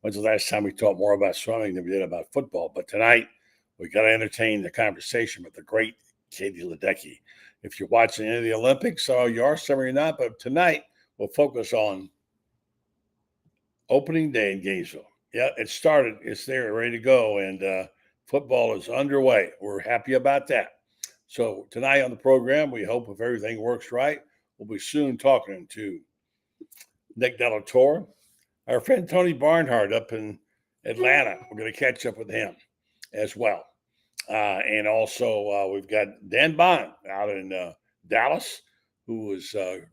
When's the last time we talked more about swimming than we did about football? But tonight, we got to entertain the conversation with the great Katie Ledecky. If you're watching any of the Olympics, so you are, some you're not. But tonight, we'll focus on opening day in Gainesville. Yeah, it started. It's there, ready to go. And football is underway. We're happy about that. So tonight on the program, we hope if everything works right, we'll be soon talking to Nick Torre, our friend Tony Barnhart up in Atlanta. We're going to catch up with him as well. And also we've got Dan Bond out in Dallas, who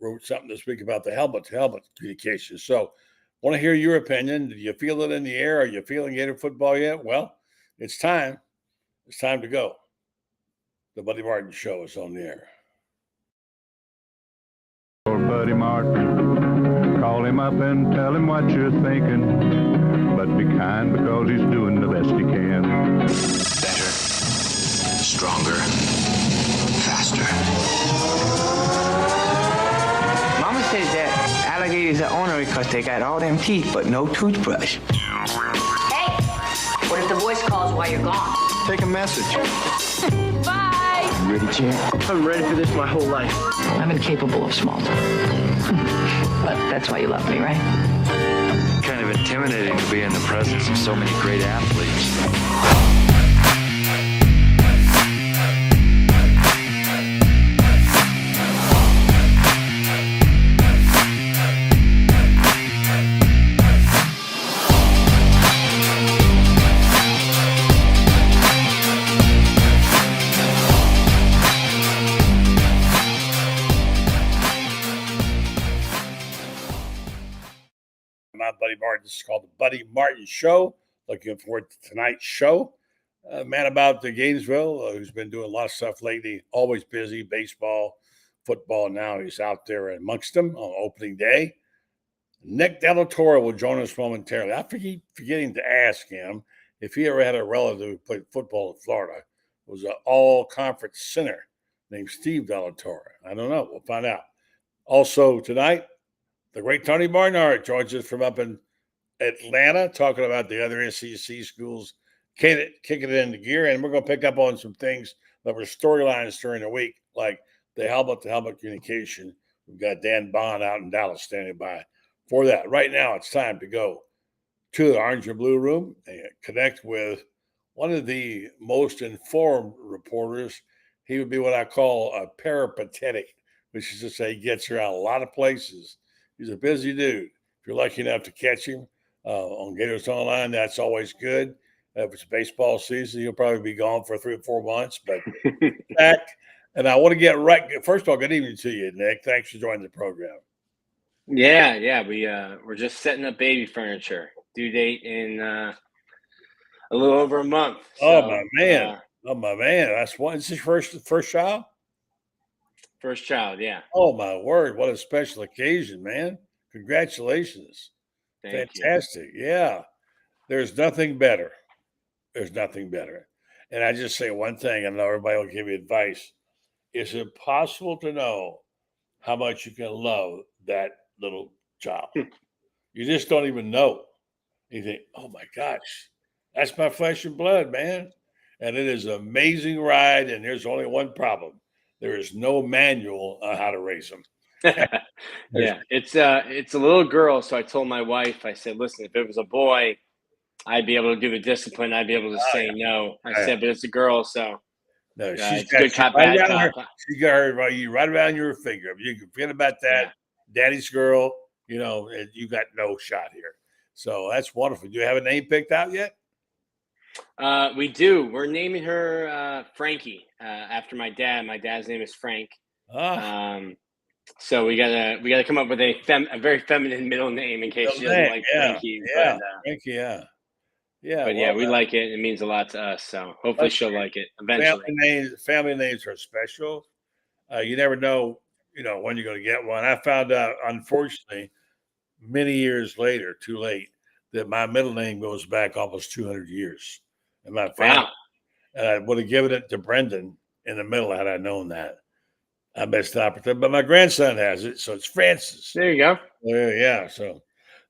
wrote something this week about the helmet-to-helmet communication. So want to hear your opinion. Do you feel it in the air? Are you feeling Gator football yet? Well, it's time. It's time to go. The Buddy Martin Show is on the air. Buddy Martin, call him up and tell him what you're thinking, but be kind because he's doing the best he can. Better, stronger, faster. Mama says that alligators are ornery because they got all them teeth but no toothbrush. Hey, what if the voice calls while you're gone? Take a message. Bye. You ready, champ? I'm ready for this my whole life. I'm incapable of small talk. But that's why you love me, right? Kind of intimidating to be in the presence of so many great athletes. Buddy Martin. This is called the Buddy Martin Show. Looking forward to tonight's show. Man about the Gainesville, who's been doing a lot of stuff lately, always busy, baseball, football. Now he's out there amongst them on opening day. Nick Torre will join us momentarily. I keep forgetting to ask him if he ever had a relative who played football in Florida. It was an all-conference center named Steve Torre. I don't know. We'll find out. Also tonight, the great Tony Barnhart joins us from up in Atlanta, talking about the other SEC schools kicking it into gear. And we're going to pick up on some things that were storylines during the week, like the helmet-to-helmet communication. We've got Dan Bond out in Dallas standing by for that. Right now, it's time to go to the Orange and Blue Room and connect with one of the most informed reporters. He would be what I call a peripatetic, which is to say he gets around a lot of places. He's a busy dude. If you're lucky enough to catch him on Gators Online, that's always good. If it's baseball season, he'll probably be gone for 3 or 4 months. But back, and I want to get right. First of all, good evening to you, Nick. Thanks for joining the program. Yeah. We're just setting up baby furniture. Due date in a little over a month. So, my man. That's one. Is this first child? First child, yeah. Oh, my word. What a special occasion, man. Congratulations. Fantastic. You. Yeah. There's nothing better. And I just say one thing, I know everybody will give you advice. It's impossible to know how much you can love that little child. You just don't even know. You think, oh, my gosh, that's my flesh and blood, man. And it is an amazing ride, and there's only one problem. There is no manual on how to raise them. Yeah, it's a little girl. So I told my wife, I said, listen, if it was a boy, I'd be able to do the discipline. I'd be able to say no. I said, but it's a girl, so no, she's good cop, bad cop. She got her right around your finger. You can forget about that. Yeah. Daddy's girl, you got no shot here. So that's wonderful. Do you have a name picked out yet? We do. We're naming her Frankie after my dad. My dad's name is Frank. So we gotta come up with a very feminine middle name in case she doesn't like Frankie. Yeah, Frankie. Yeah. But we like it. It means a lot to us. So hopefully she'll like it eventually. Family names are special. You never know, when you're going to get one. I found out, unfortunately, many years later, too late, that my middle name goes back almost 200 years. And my family, and I would have given it to Brendan in the middle had I known that. I missed the opportunity, but my grandson has it, so it's Francis. There you go. Yeah. So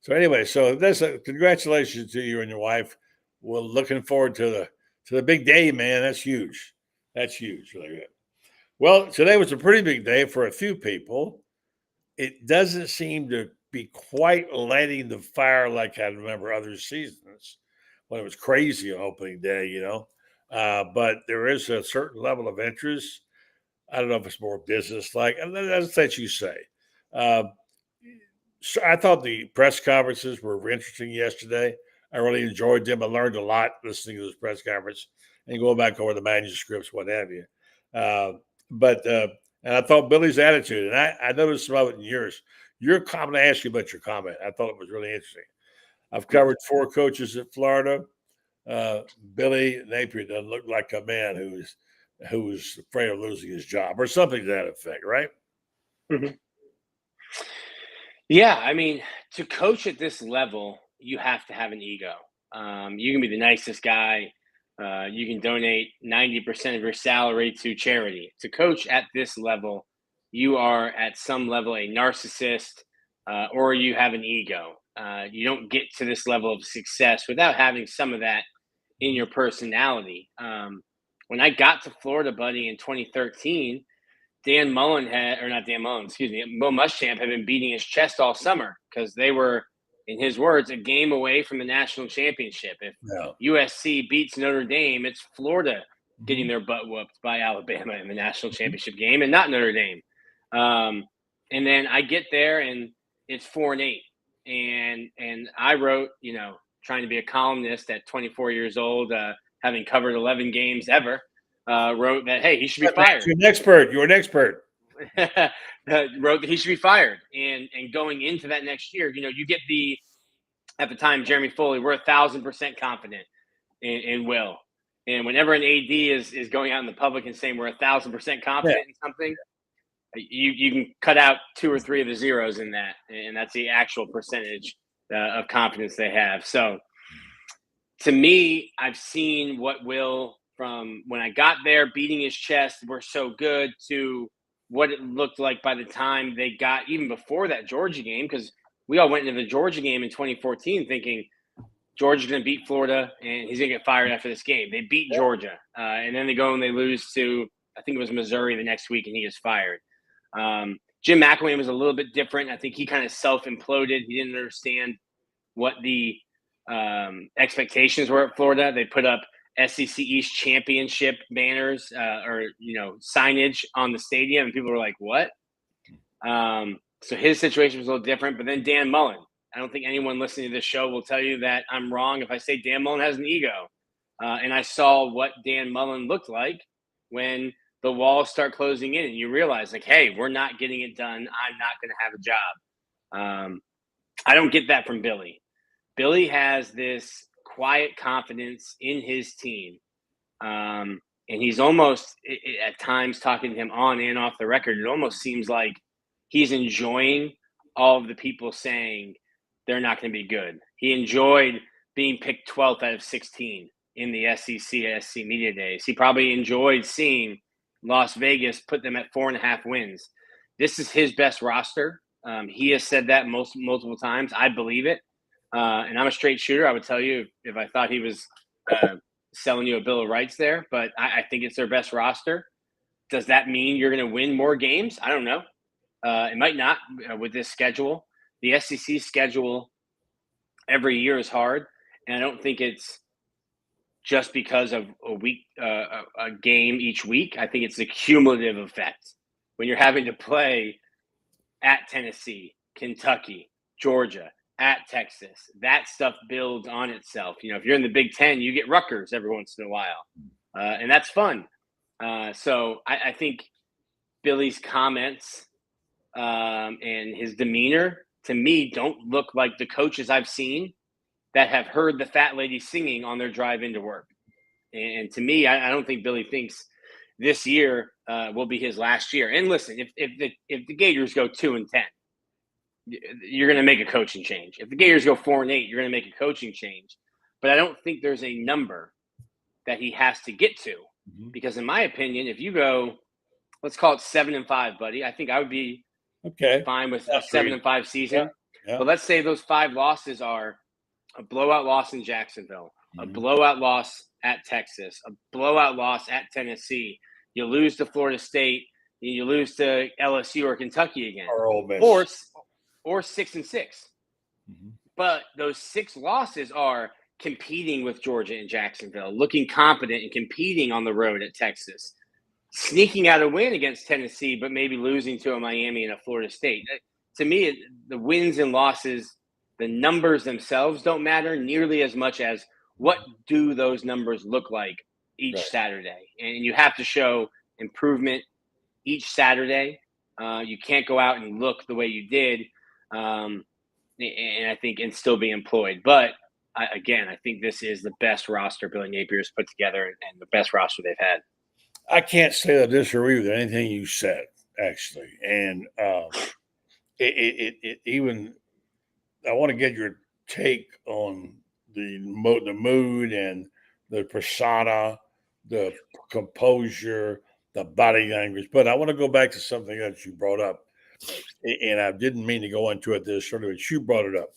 So anyway, so that's congratulations to you and your wife. We're looking forward to the big day, man. That's huge. That's huge. Really good. Well, today was a pretty big day for a few people. It doesn't seem to be quite lighting the fire like I remember other seasons when it was crazy on opening day, But there is a certain level of interest. I don't know if it's more business like, and that's that you say. Uh, so I thought the press conferences were interesting yesterday. I really enjoyed them. I learned a lot listening to this press conference and going back over the manuscripts, what have you. Uh, but and I thought Billy's attitude, and I noticed some of it in yours. Your comment, I asked you about your comment. I thought it was really interesting. I've covered 4 coaches at Florida. Billy Napier doesn't look like a man who's afraid of losing his job or something to that effect, right? Mm-hmm. Yeah, I mean, to coach at this level, you have to have an ego. You can be the nicest guy. You can donate 90% of your salary to charity. To coach at this level, you are at some level a narcissist or you have an ego. You don't get to this level of success without having some of that in your personality. When I got to Florida, buddy, in 2013, Bill Muschamp had been beating his chest all summer because they were, in his words, a game away from the national championship. If USC beats Notre Dame, it's Florida getting their butt whooped by Alabama in the national championship game and not Notre Dame. And then I get there and it's 4-8. And I wrote, trying to be a columnist at 24 years old, having covered 11 games ever, wrote that, hey, he should be fired. You're an expert. You're an expert. Wrote that he should be fired. And going into that next year, you get at the time, Jeremy Foley, we're 1,000% confident in Will. And whenever an AD is going out in the public and saying we're 1,000% confident in something, you can cut out 2 or 3 of the zeros in that. And that's the actual percentage of confidence they have. So to me, I've seen what Will, from when I got there, beating his chest, we're so good, to what it looked like by the time they got, even before that Georgia game, because we all went into the Georgia game in 2014 thinking Georgia's going to beat Florida and he's going to get fired after this game. They beat Georgia. And then they go and they lose to, I think it was Missouri the next week, and he gets fired. Jim McElwain was a little bit different. I think he kind of self-imploded. He didn't understand what the expectations were at Florida. They put up SEC East championship banners or signage on the stadium, and people were like, what? So his situation was a little different. But then Dan Mullen, I don't think anyone listening to this show will tell you that I'm wrong if I say Dan Mullen has an ego. And I saw what Dan Mullen looked like when the walls start closing in and you realize, like, hey, we're not getting it done. I'm not going to have a job. I don't get that from Billy. Billy has this quiet confidence in his team. And he's almost, at times, talking to him on and off the record, it almost seems like he's enjoying all of the people saying they're not going to be good. He enjoyed being picked 12th out of 16 in the SC media days. He probably enjoyed seeing Las Vegas put them at 4.5 wins. This is his best roster. He has said that multiple times. I believe it. And I'm a straight shooter. I would tell you if I thought he was selling you a bill of rights there, but I think it's their best roster. Does that mean you're going to win more games? I don't know. It might not with this schedule. The SEC schedule every year is hard, and I don't think it's just because of a game each week. I think it's the cumulative effect. When you're having to play at Tennessee, Kentucky, Georgia, at Texas, that stuff builds on itself. If you're in the Big Ten, you get Rutgers every once in a while, and that's fun. So I think Billy's comments and his demeanor, to me, don't look like the coaches I've seen that have heard the fat lady singing on their drive into work. And to me, I don't think Billy thinks this year will be his last year. And listen, if the Gators go 2-10, you're going to make a coaching change. If the Gators go 4-8, you're going to make a coaching change. But I don't think there's a number that he has to get to. Because in my opinion, if you go, let's call it 7-5, buddy, I think I would be fine with a 7-5 season. Yeah. But let's say those 5 losses are a blowout loss in Jacksonville, a blowout loss at Texas, a blowout loss at Tennessee. You lose to Florida State, you lose to LSU or Kentucky again, Or Ole Miss. or 6-6. But those 6 losses are competing with Georgia and Jacksonville, looking competent and competing on the road at Texas, sneaking out a win against Tennessee, but maybe losing to a Miami and a Florida State. To me, the wins and losses, the numbers themselves don't matter nearly as much as what do those numbers look like each Saturday. And you have to show improvement each Saturday. You can't go out and look the way you did, and I think, and still be employed. But I think this is the best roster Billy Napier's put together and the best roster they've had. I can't say that I disagree with anything you said, actually. And even I want to get your take on the mood and the persona, the composure, the body language. But I want to go back to something that you brought up, and I didn't mean to go into it this early, but you brought it up.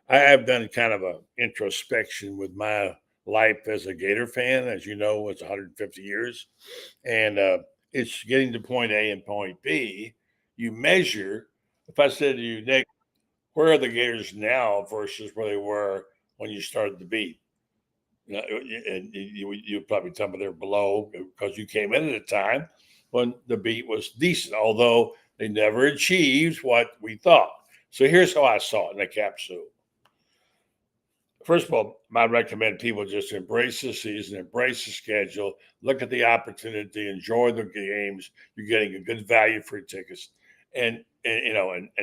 I have done kind of an introspection with my life as a Gator fan. As you know, it's 150 years, and it's getting to point A and point B. You measure. If I said to you, Nick, where are the Gators now versus where they were when you started the beat? You know, and you probably tell me they're below because you came in at a time when the beat was decent, although they never achieved what we thought. So here's how I saw it in the capsule. First of all, I recommend people just embrace the season, embrace the schedule, look at the opportunity, enjoy the games. You're getting a good value for your tickets, and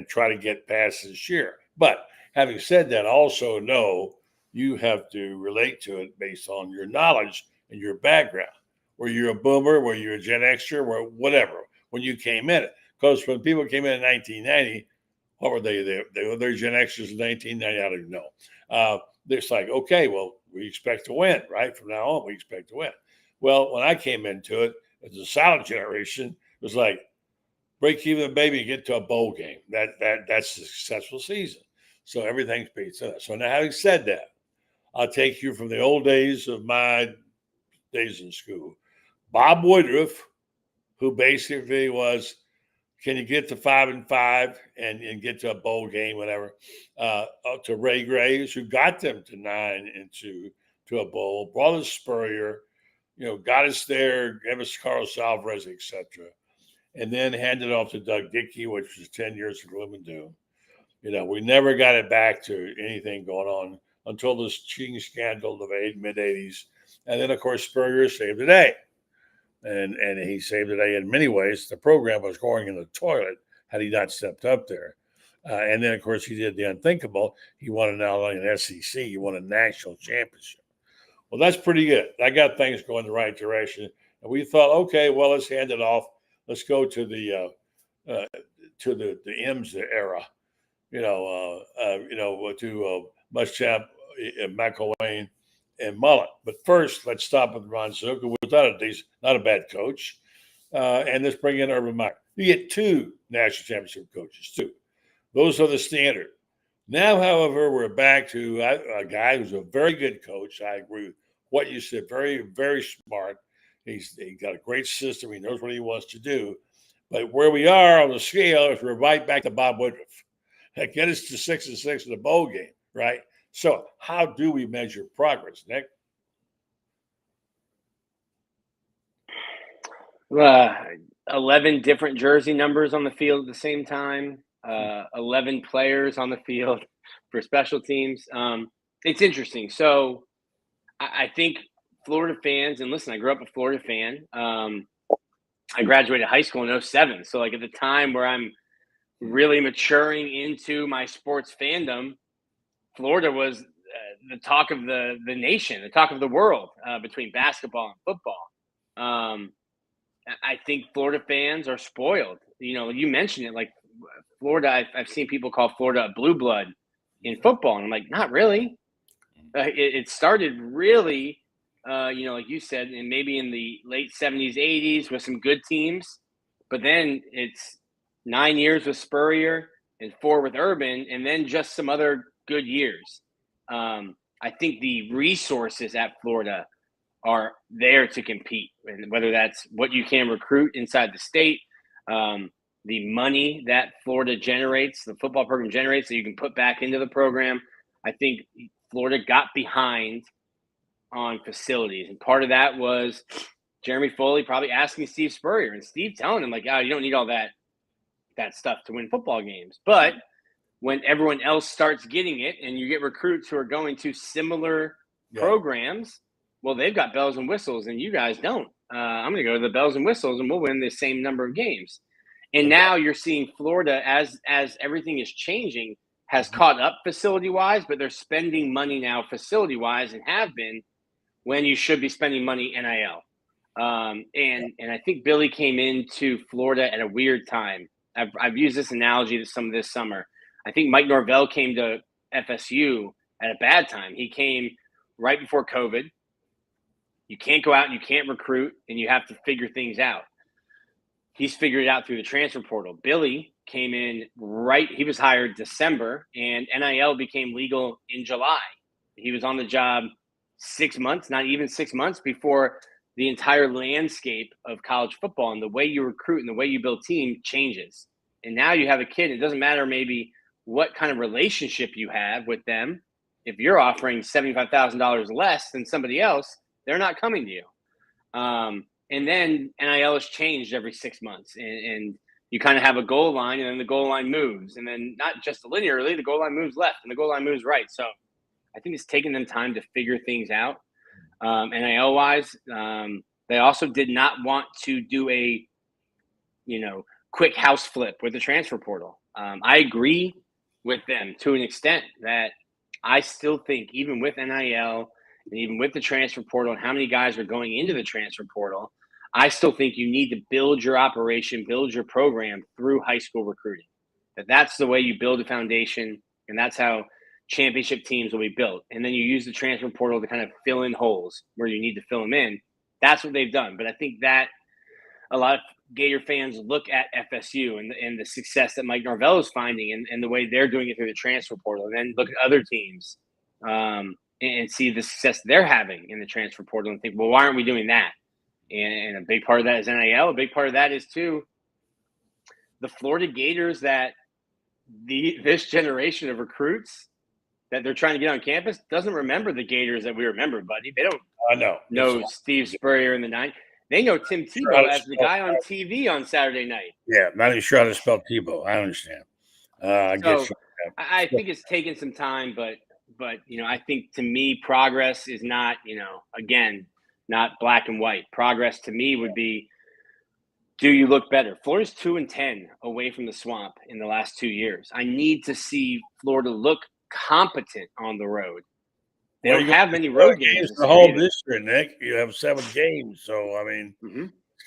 try to get past this year. But having said that, also know you have to relate to it based on your knowledge and your background. Were you a boomer? Were you a Gen Xer? Or whatever when you came in? Because when people came in 1990, what were they? They were Gen Xers in 1990. I don't even know. It's like, okay, well, we expect to win, right? From now on, we expect to win. Well, when I came into it, as a silent generation, it was like break even, baby, get to a bowl game. That's a successful season. So everything's based on that. So now, having said that, I'll take you from the old days of my days in school. Bob Woodruff, who basically was, can you get to 5-5 and get to a bowl game, whatever, to Ray Graves, who got them to 9-2 to a bowl, brought us Spurrier, got us there, gave us Carlos Alvarez, etc., and then handed off to Doug Dickey, which was 10 years of gloom and doom. We never got it back to anything going on until this cheating scandal of the mid-'80s. And then, of course, Spurrier saved the day. And he saved the day in many ways. The program was going in the toilet had he not stepped up there. And then, of course, he did the unthinkable. He won not only an SEC, he won a national championship. Well, that's pretty good. That got things going the right direction. And we thought, okay, well, let's hand it off. Let's go to the M's era, to Muschamp, McElwain, and Mullen. But first, let's stop with Ron Zook, who was not a bad coach. And let's bring in Urban Meyer. You get 2 national championship coaches, 2. Those are the standard. Now, however, we're back to a guy who's a very good coach. I agree with what you said. Very, very smart. He got a great system. He knows what he wants to do. But where we are on the scale is we're right back to Bob Woodruff. That get us to 6-6 in the bowl game, right? So how do we measure progress, Nick? 11 different jersey numbers on the field at the same time, 11 players on the field for special teams. It's interesting. So I think Florida fans, and listen, I grew up a Florida fan. I graduated high school in 2007. So like at the time where I'm really maturing into my sports fandom, Florida was the talk of the nation, the talk of the world between basketball and football. I think Florida fans are spoiled. You mentioned it, like Florida. I've seen people call Florida a blue blood in football, and I'm like, not really. It started really, like you said, and maybe in the late 70s, 80s with some good teams, but then it's 9 years with Spurrier and 4 with Urban, and then just some other good years. I think the resources at Florida are there to compete, and whether that's what you can recruit inside the state, the money that Florida generates, the football program generates that you can put back into the program. I think Florida got behind on facilities, and part of that was Jeremy Foley probably asking Steve Spurrier, and Steve telling him like, "Oh, you don't need all that stuff to win football games." But when everyone else starts getting it, and you get recruits who are going to similar programs, well, they've got bells and whistles, and you guys don't. I'm going to go to the bells and whistles, and we'll win the same number of games. And now you're seeing Florida, as everything is changing, has caught up facility-wise, but they're spending money now facility-wise, and have been, when you should be spending money NIL. And I think Billy came into Florida at a weird time. I've used this analogy this summer. I think Mike Norvell came to FSU at a bad time. He came right before COVID. You can't go out and you can't recruit, and you have to figure things out. He's figured it out through the transfer portal. Billy came in he was hired December, and NIL became legal in July. He was on the job 6 months, not even 6 months, before the entire landscape of college football and the way you recruit and the way you build team changes. And now you have a kid. It doesn't matter maybe what kind of relationship you have with them. If you're offering $75,000 less than somebody else, they're not coming to you. And then NIL has changed every 6 months, and you kind of have a goal line, and then the goal line moves, and then not just linearly, the goal line moves left and the goal line moves right. So I think it's taken them time to figure things out. NIL wise, they also did not want to do a, quick house flip with the transfer portal. I agree with them to an extent that I still think even with NIL and even with the transfer portal and how many guys are going into the transfer portal, I still think you need to build your operation, build your program through high school recruiting. That's the way you build a foundation, and that's how championship teams will be built. And then you use the transfer portal to kind of fill in holes where you need to fill them in. That's what they've done. But I think that a lot of Gator fans look at FSU and the success that Mike Norvell is finding and the way they're doing it through the transfer portal, and then look at other teams and see the success they're having in the transfer portal and think, well, why aren't we doing that? And a big part of that is NIL. A big part of that is, too, the Florida Gators that this generation of recruits that they're trying to get on campus doesn't remember the Gators that we remember, buddy. They don't know Steve Spurrier in the 90s. They know Tim Tebow as the guy on TV on Saturday night. Yeah, not even sure how to spell Tebow. I understand. I think it's taken some time, but I think to me, progress is not, again, not black and white. Progress to me would be, do you look better? Florida's 2-10 away from the swamp in the last 2 years. I need to see Florida look competent on the road. They don't have many road games. The whole district, Nick. You have 7 games, so I mean,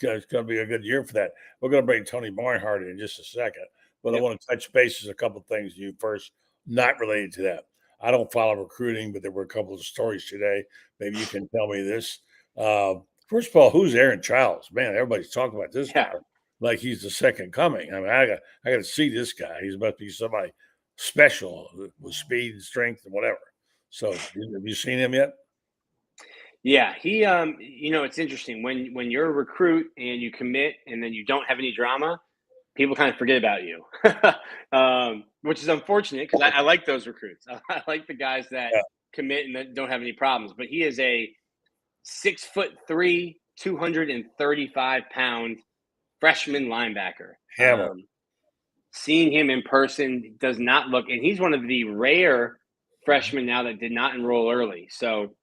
it's going to be a good year for that. We're going to bring Tony Barnhart in just a second, but I want to touch bases a couple of things to you first, not related to that. I don't follow recruiting, but there were a couple of stories today. Maybe you can tell me this. First of all, who's Aaron Childs? Man, everybody's talking about this guy like he's the second coming. I mean, I got to see this guy. He's about to be somebody special with speed and strength and whatever. So, have you seen him yet? Yeah, he. It's interesting when you're a recruit and you commit and then you don't have any drama, people kind of forget about you, which is unfortunate because I like those recruits. I like the guys that commit and that don't have any problems. But he is a 6'3", 235-pound freshman linebacker. Seeing him in person does not look, and he's one of the rare freshmen now that did not enroll early. So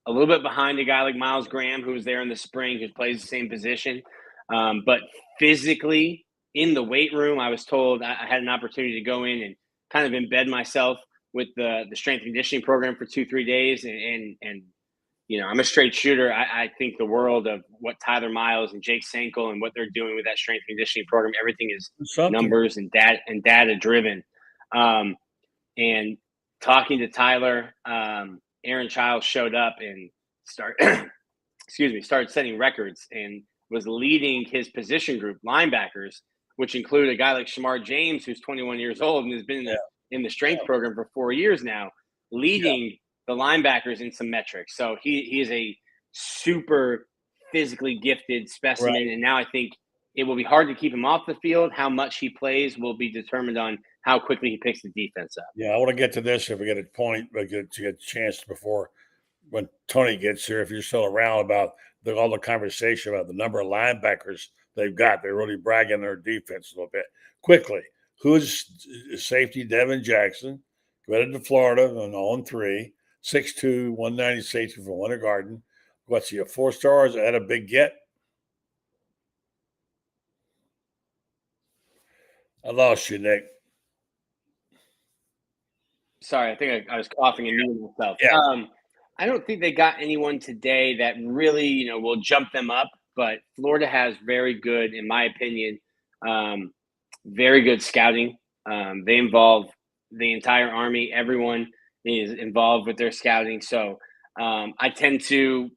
a little bit behind a guy like Miles Graham, who was there in the spring, who plays the same position. But physically in the weight room, I was told I had an opportunity to go in and kind of embed myself with the strength and conditioning program for 2-3 days. And I'm a straight shooter. I think the world of what Tyler Miles and Jake Sankel and what they're doing with that strength and conditioning program, everything is numbers and data driven. And talking to Tyler, Aaron Childs showed up and started setting records and was leading his position group, linebackers, which include a guy like Shamar James, who's 21 years old and has been in the strength program for 4 years now, leading the linebackers in some metrics. So he is a super physically gifted specimen. Right. And now I think it will be hard to keep him off the field. How much he plays will be determined on how quickly he picks the defense up. Yeah, I want to get to this if we get a point, but get a chance before when Tony gets here, if you're still around, about all the conversation about the number of linebackers they've got. They're really bragging their defense a little bit. Quickly, who's safety? Devin Jackson, committed to Florida on 0-3, 6'2", 190 safety from Winter Garden. What's he, a 4-star? Is that a big get? I lost you, Nick. Sorry, I think I was coughing and muting myself. Yeah. I don't think they got anyone today that really, will jump them up. But Florida has very good, in my opinion, very good scouting. They involve the entire Army. Everyone is involved with their scouting. So I tend to,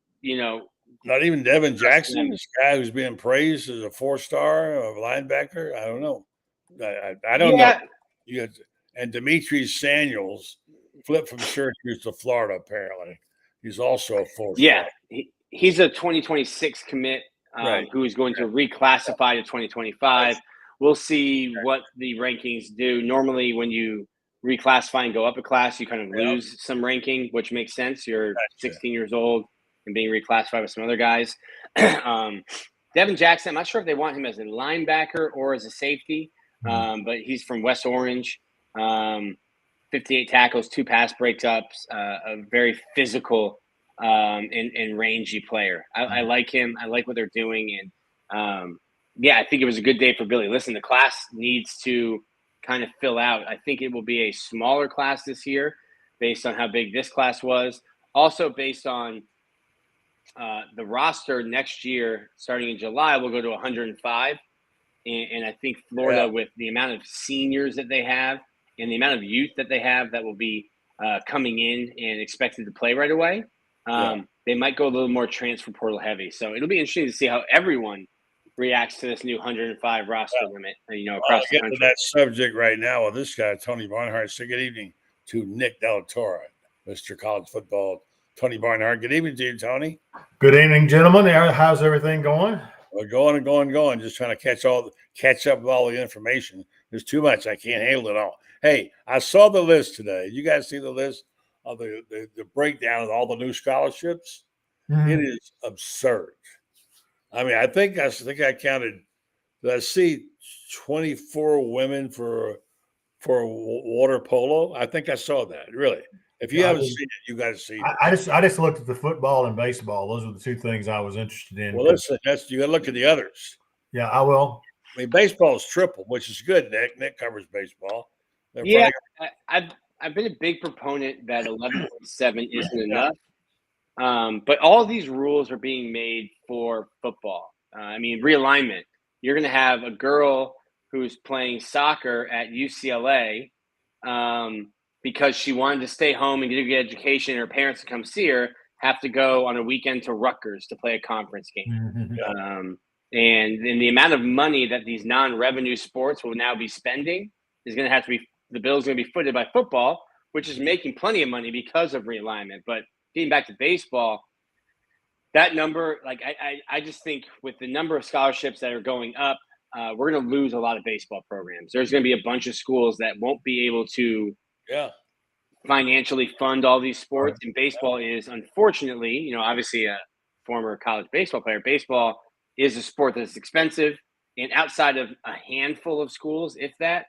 not even Devin Jackson, this guy who's being praised as a 4-star, a linebacker. I don't know. I don't know. And Demetri Samuels flipped from Syracuse to Florida, apparently. He's also a 4-star. Yeah, he's a 2026 commit who is going to reclassify to 2025. We'll see what the rankings do. Normally, when you reclassify and go up a class, you kind of lose some ranking, which makes sense. You're 16 years old and being reclassified with some other guys. Devin Jackson, I'm not sure if they want him as a linebacker or as a safety, but he's from West Orange. 58 tackles, 2 pass breakups, a very physical and rangy player. I like him. I like what they're doing. And I think it was a good day for Billy. Listen, the class needs to kind of fill out. I think it will be a smaller class this year based on how big this class was. Also based on the roster next year, starting in July, will go to 105. And I think Florida, with the amount of seniors that they have and the amount of youth that they have that will be coming in and expected to play right away, they might go a little more transfer portal heavy. So it'll be interesting to see how everyone reacts to this new 105 roster limit, across the country. To that subject right now with this guy, Tony Barnhart. So good evening to Nick Del Torre, Mr. College Football. Tony Barnhart. Good evening to you, Tony. Good evening, gentlemen. How's everything going? We're going and going. Just trying to catch up with all the information. There's too much. I can't handle it all. Hey, I saw the list today. You guys see the list of the breakdown of all the new scholarships? Mm-hmm. It is absurd. I mean, I think I counted. Did I see 24 women for water polo? I think I saw that. Really. If you haven't seen it, you got to see it. I just looked at the football and baseball. Those were the 2 things I was interested in. Well, listen, you got to look at the others. Yeah, I will. I mean, baseball is triple, which is good. Nick covers baseball. I've been a big proponent that 11.7 isn't enough. But all of these rules are being made for football. Realignment. You're going to have a girl who's playing soccer at UCLA because she wanted to stay home and get a good education, and her parents to come see her have to go on a weekend to Rutgers to play a conference game. Mm-hmm. And the amount of money that these non-revenue sports will now be spending is going to have to be – the bill's going to be footed by football, which is making plenty of money because of realignment. But getting back to baseball, that number, I just think with the number of scholarships that are going up, we're going to lose a lot of baseball programs. There's going to be a bunch of schools that won't be able to financially fund all these sports. And baseball is, unfortunately, obviously a former college baseball player, baseball is a sport that's expensive. And outside of a handful of schools, if that,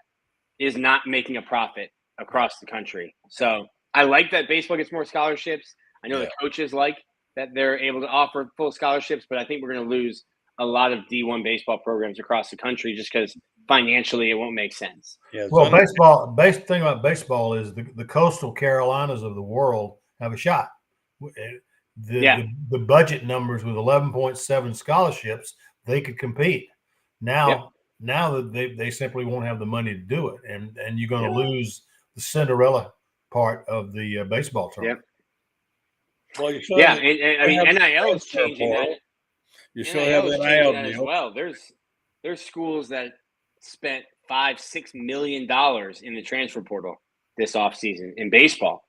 is not making a profit across the country. So I like that baseball gets more scholarships. I know the coaches like that they're able to offer full scholarships, but I think we're going to lose a lot of D1 baseball programs across the country just because financially it won't make sense. Well, thing about baseball is the coastal Carolinas of the world have a shot. The budget numbers with 11.7 scholarships, they could compete. Now that they simply won't have the money to do it, and you're going to lose the Cinderella part of the baseball tournament. Well, NIL is changing that. You still have NIL as well. There's schools that spent $5-6 million in the transfer portal this offseason in baseball.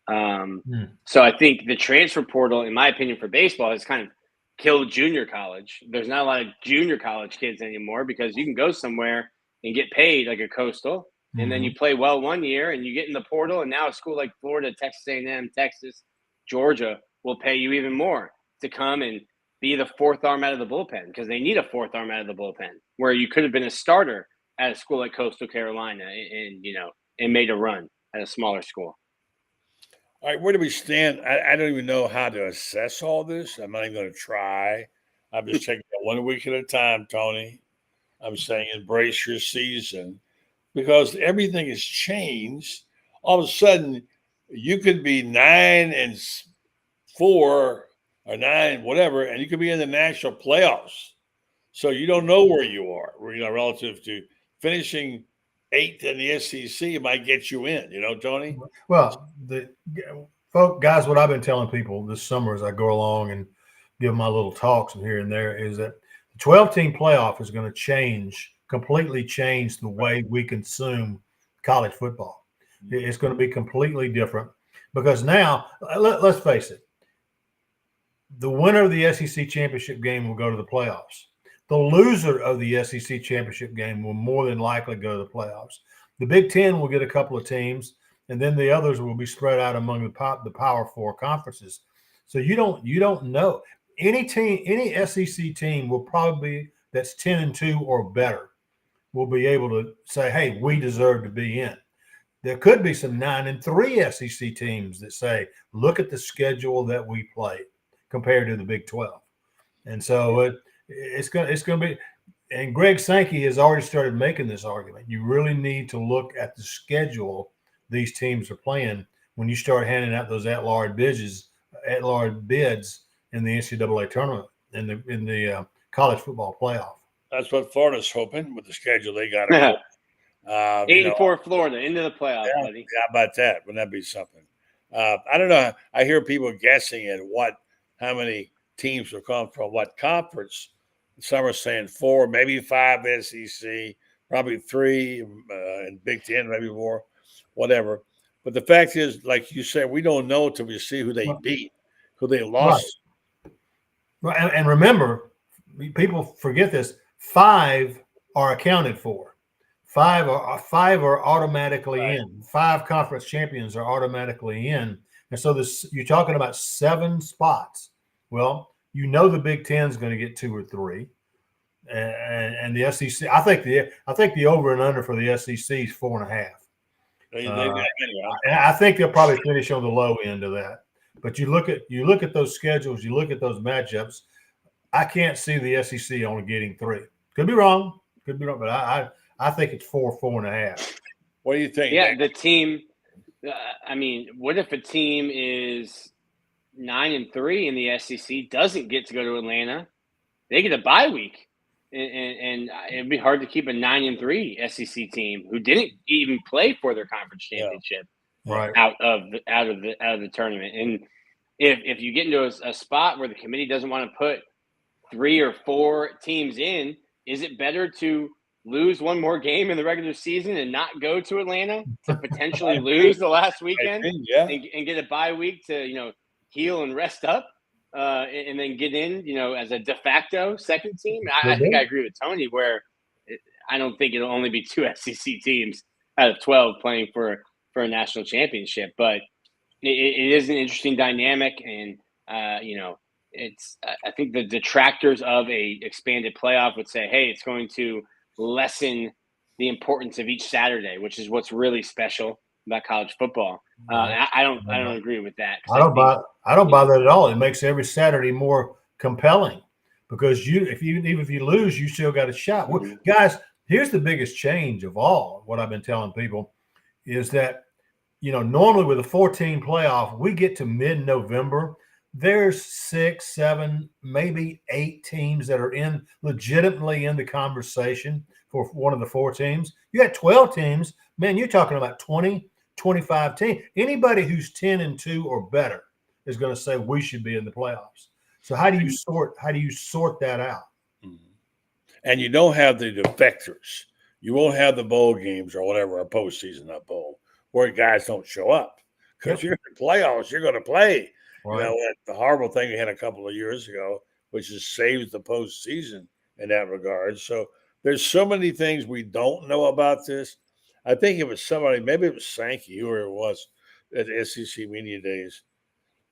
So I think the transfer portal, in my opinion, for baseball has kind of killed junior college. There's not a lot of junior college kids anymore because you can go somewhere and get paid like a Coastal, and then you play well one year and you get in the portal, and now a school like Florida, Texas A&M, Texas, Georgia will pay you even more to come and be the fourth arm out of the bullpen because they need a fourth arm out of the bullpen where you could have been a starter at a school like Coastal Carolina and made a run at a smaller school. All right, where do we stand? I don't even know how to assess all this. I'm not even going to try. I'm just taking it 1 week at a time, Tony. I'm saying embrace your season because everything has changed. All of a sudden, you could be 9-4 or 9, whatever, and you could be in the national playoffs. So you don't know where you are, relative to finishing 8th in the SEC. It might get you in, Tony? Well, guys, what I've been telling people this summer as I go along and give my little talks and here and there is that the 12-team playoff is going to completely change the way we consume college football. It's going to be completely different because now, let's face it, the winner of the SEC championship game will go to the playoffs. The loser of the SEC championship game will more than likely go to the playoffs. The Big Ten will get a couple of teams, and then the others will be spread out among the Power Four conferences. So you don't know. Any SEC team will probably that's 10-2 or better will be able to say, "Hey, we deserve to be in." There could be some 9-3 SEC teams that say, "Look at the schedule that we played compared to the Big 12," and so it's going to be. And Greg Sankey has already started making this argument. You really need to look at the schedule these teams are playing when you start handing out those at-large bids in the NCAA tournament in the college football playoff. That's what Florida's hoping with the schedule they got. 8-4 Florida into the playoff, buddy. How about that? Wouldn't that be something? I don't know. I hear people guessing at how many teams will come from what conference. Some are saying 4, maybe 5 SEC, probably 3 in Big Ten, maybe more, whatever. But the fact is, like you said, we don't know until we see who they beat, who they lost. Right. And remember, people forget this. 5 are accounted for. 5 are automatically in. 5 conference champions are automatically in. And so you're talking about 7 spots. Well, the Big Ten is going to get 2 or 3, and the SEC. I think the over and under for the SEC is 4.5. And I think they'll probably finish on the low end of that. But you look at those schedules, you look at those matchups. I can't see the SEC only getting 3. Could be wrong, but I think it's 4.5. What do you think? Yeah, the team. What if a team is 9-3 in the SEC doesn't get to go to Atlanta? They get a bye week, and it'd be hard to keep a 9-3 SEC team who didn't even play for their conference championship out of the tournament. And if you get into a spot where the committee doesn't want to put 3 or 4 teams in, is it better to lose one more game in the regular season and not go to Atlanta to potentially lose the last weekend and get a bye week to heal and rest up, and then get in, as a de facto second team? I think I agree with Tony where I don't think it'll only be 2 SEC teams out of 12 playing for a national championship, but it is an interesting dynamic. And, I think the detractors of a expanded playoff would say, hey, it's going to lessen the importance of each Saturday, which is what's really special about college football. I don't agree with that. I don't buy that at all. It makes every Saturday more compelling because if you lose, you still got a shot. Guys, here's the biggest change of all. What I've been telling people is that normally with a 14 playoff, we get to mid-November. There's 6, 7, maybe 8 teams that are legitimately in the conversation for one of the 4 teams. You got 12 teams, man. You're talking about 20, 25 teams. Anybody who's 10-2 or better is going to say we should be in the playoffs. So how do you sort that out? And you don't have the defectors. you won't have the bowl games or whatever, a postseason, not bowl, where guys don't show up because you're in the playoffs. You're going to play. Right. You know, the horrible thing we had a couple of years ago, which is saves the postseason in that regard. So there's so many things we don't know about this. I think it was somebody, maybe it was Sankey, whoever it was at the SEC Media Days.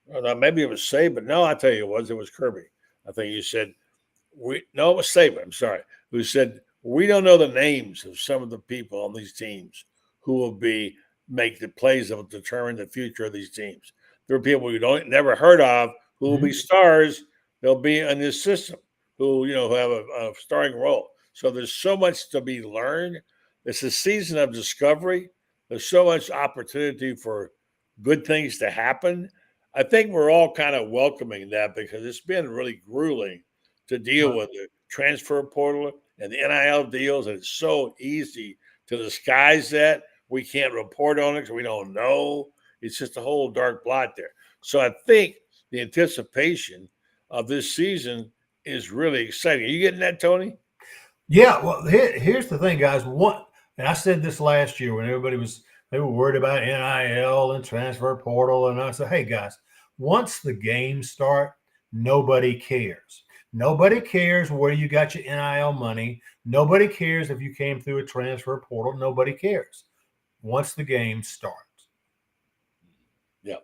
Or not, maybe it was Saban. No, I tell you it was Kirby. I think you said, it was Saban, I'm sorry, who said, we don't know the names of some of the people on these teams who will make the plays that will determine the future of these teams. There are people you never heard of who will be stars. They'll be in this system who have a starring role. So there's so much to be learned. It's a season of discovery. There's so much opportunity for good things to happen. I think we're all kind of welcoming that because it's been really grueling to deal with the transfer portal and the NIL deals, and it's so easy to disguise that. We can't report on it because we don't know. It's just a whole dark blot there. So I think the anticipation of this season is really exciting. Are you getting that, Tony? Yeah. Well, here's the thing, guys. And I said this last year when they were worried about NIL and transfer portal, and I said, hey, guys, once the games start, nobody cares. Nobody cares where you got your NIL money. Nobody cares if you came through a transfer portal. Nobody cares once the game starts. Yeah.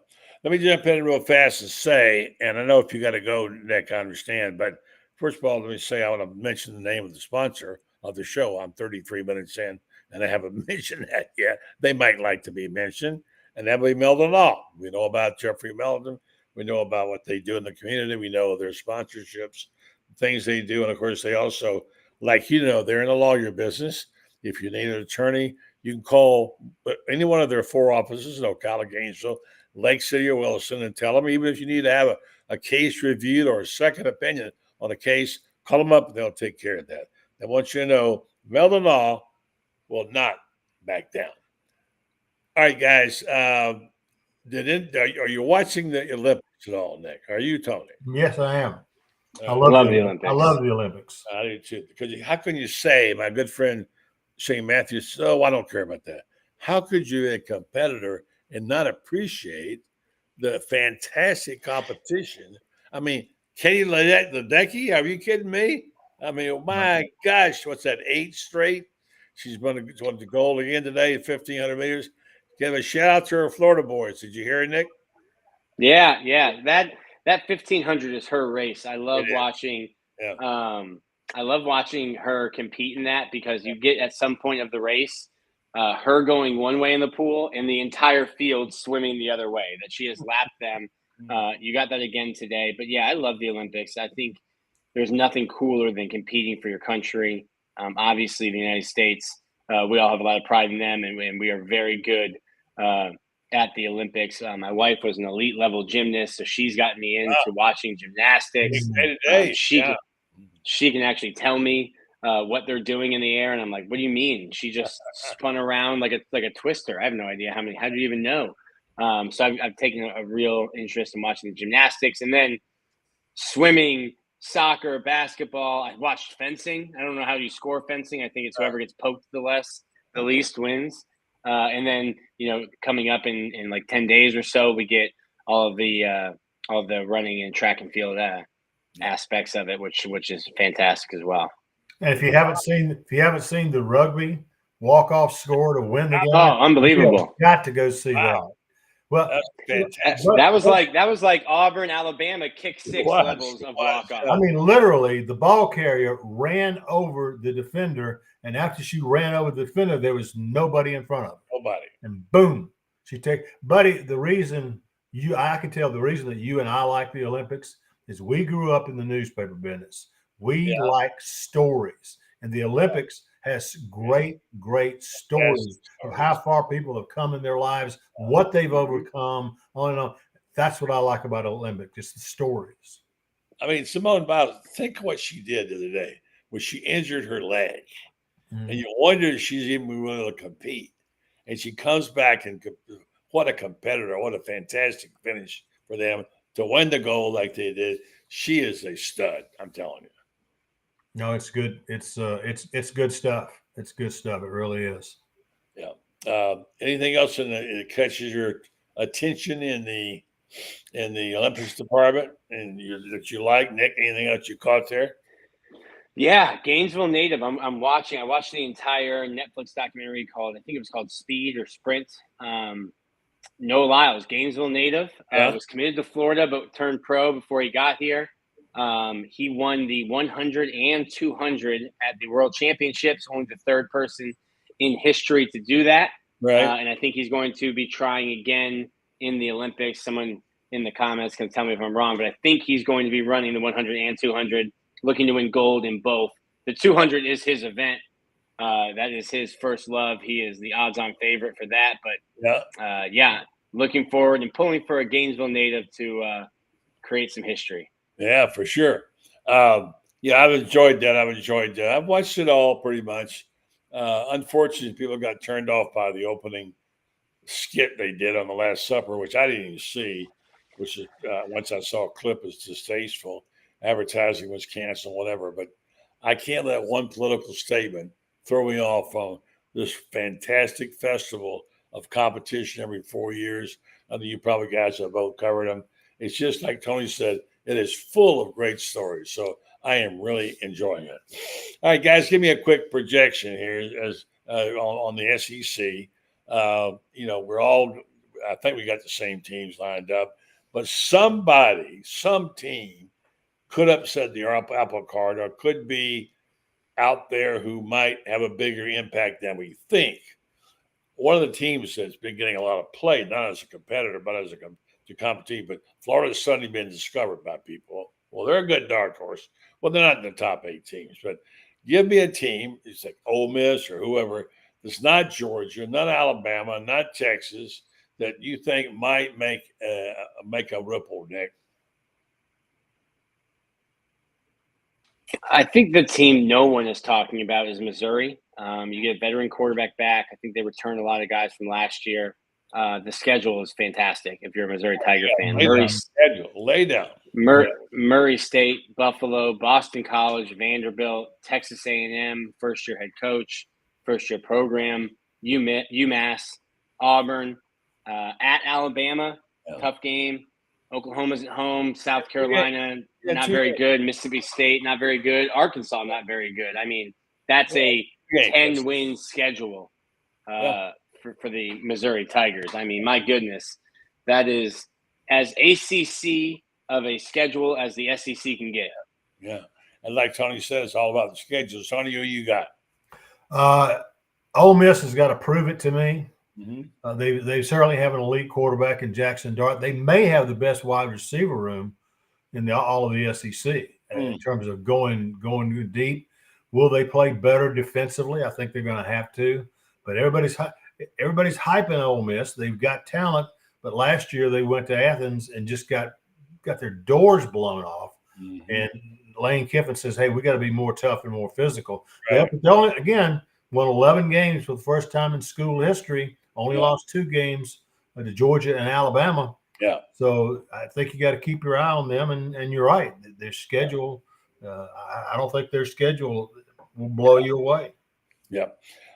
Let me jump in real fast and say, and I know if you got to go, Nick, I understand. But first of all, let me say I want to mention the name of the sponsor of the show. I'm 33 minutes in, and I haven't mentioned that yet. They might like to be mentioned, and that would be Meldon Law. We know about Jeffrey Meldon. We know about what they do in the community. We know their sponsorships, things they do. And, of course, they also, they're in the lawyer business. If you need an attorney, you can call any one of their 4 offices in Ocala, Gainesville, Lake City, or Wilson, and tell them, even if you need to have a case reviewed or a second opinion on a case, call them up and they'll take care of that. I want you to know Meldon Law will not back down. All right, guys. Are you watching the Olympics at all, Nick? Are you, Tony? Yes, I am. I love the Olympics. I love the Olympics. I do too. Because how can you say, my good friend Shane Matthews, I don't care about that. How could you be a competitor and not appreciate the fantastic competition? I mean, Katie Ledecky, are you kidding me? I mean, my gosh, what's that, 8 straight? She's going to gold again today at 1,500 meters. Give a shout out to her Florida boys. Did you hear it, Nick? Yeah. That 1,500 is her race. I love watching. Yeah. I love watching her compete in that because you get at some point of the race, her going one way in the pool and the entire field swimming the other way. That she has lapped them. You got that again today. But yeah, I love the Olympics. I think there's nothing cooler than competing for your country. Obviously, the United States, we all have a lot of pride in them, and we are very good at the Olympics. My wife was an elite level gymnast, so she's gotten me into watching gymnastics. She can actually tell me what they're doing in the air, and I'm like, "What do you mean?" She just spun around like a twister. I have no idea how do you even know? So I've taken a real interest in watching the gymnastics, and then swimming, soccer, basketball. I watched fencing. I don't know how you score fencing. I think it's whoever gets poked the least wins. And then, coming up in like 10 days or so, we get all of the running and track and field aspects of it, which is fantastic as well. And if you haven't seen the rugby walk-off score to win the game, unbelievable! You've got to go see that. Well, that's fantastic. That was like Auburn, Alabama kick 6 levels of walk-off. I mean, literally, the ball carrier ran over the defender, and after she ran over the defender, there was nobody in front of her. Nobody. And boom, buddy. I can tell the reason that you and I like the Olympics is we grew up in the newspaper business. We like stories, and the Olympics has great stories of how far people have come in their lives, what they've overcome, on and on. That's what I like about Olympics, just the stories. I mean, Simone Biles, think what she did the other day when she injured her leg. And you wonder if she's even willing to compete. And she comes back, and what a competitor, what a fantastic finish for them to win the gold like they did. She is a stud, I'm telling you. No, it's good. It's good stuff. It's good stuff. It really is. Yeah. Anything else that catches your attention in the Olympics department that you like, Nick? Anything else you caught there? Yeah, Gainesville native. I'm watching. I watched the entire Netflix documentary called, I think it was called Speed or Sprint. Noah Lyles, Gainesville native, was committed to Florida but turned pro before he got here. He won the 100 and 200 at the World Championships, only the third person in history to do that. Right. And I think he's going to be trying again in the Olympics. Someone in the comments can tell me if I'm wrong, but I think he's going to be running the 100 and 200, looking to win gold in both. The 200 is his event. That is his first love. He is the odds-on favorite for that. But looking forward and pulling for a Gainesville native to create some history. Yeah, for sure. I've enjoyed that. I've watched it all pretty much. Unfortunately, people got turned off by the opening skit they did on the Last Supper, which I didn't even see, which is once I saw a clip, is distasteful. Advertising was canceled, whatever. But I can't let one political statement throw me off on this fantastic festival of competition every 4 years. I think you probably guys have both covered them. It's just like Tony said, it is full of great stories. So I am really enjoying it. All right, guys, give me a quick projection here as on the SEC. I think we got the same teams lined up, but some team could upset the apple cart or could be out there who might have a bigger impact than we think. One of the teams that's been getting a lot of play, not as a competitor, but as to compete, but Florida's suddenly been discovered by people. Well, they're a good dark horse. Well, they're not in the top 8 teams, but give me a team, it's like Ole Miss or whoever, that's not Georgia, not Alabama, not Texas, that you think might make a ripple, Nick. I think the team no one is talking about is Missouri. You get a veteran quarterback back. I think they returned a lot of guys from last year. The schedule is fantastic if you're a Missouri Tiger fan. Lay down. Murray State, Buffalo, Boston College, Vanderbilt, Texas A&M, first-year head coach, first-year program, UMass, Auburn, at Alabama, tough game. Oklahoma's at home. South Carolina, not very good. Mississippi State, not very good. Arkansas, not very good. I mean, that's a 10-win schedule for the Missouri Tigers. I mean, my goodness, that is as ACC of a schedule as the SEC can get. Yeah. And like Tony said, it's all about the schedule. Tony, who you got? Ole Miss has got to prove it to me. Mm-hmm. They certainly have an elite quarterback in Jackson Dart. They may have the best wide receiver room in all of the SEC in terms of going deep. Will they play better defensively? I think they're going to have to. But everybody's hyping Ole Miss. They've got talent, but last year they went to Athens and just got their doors blown off. Mm-hmm. And Lane Kiffin says, "Hey, we got to be more tough and more physical." Right. They only, again, won 11 games for the first time in school history. Only lost 2 games to Georgia and Alabama. Yeah. So I think you got to keep your eye on them. And you're right. Their schedule, I don't think their schedule will blow you away. Yeah.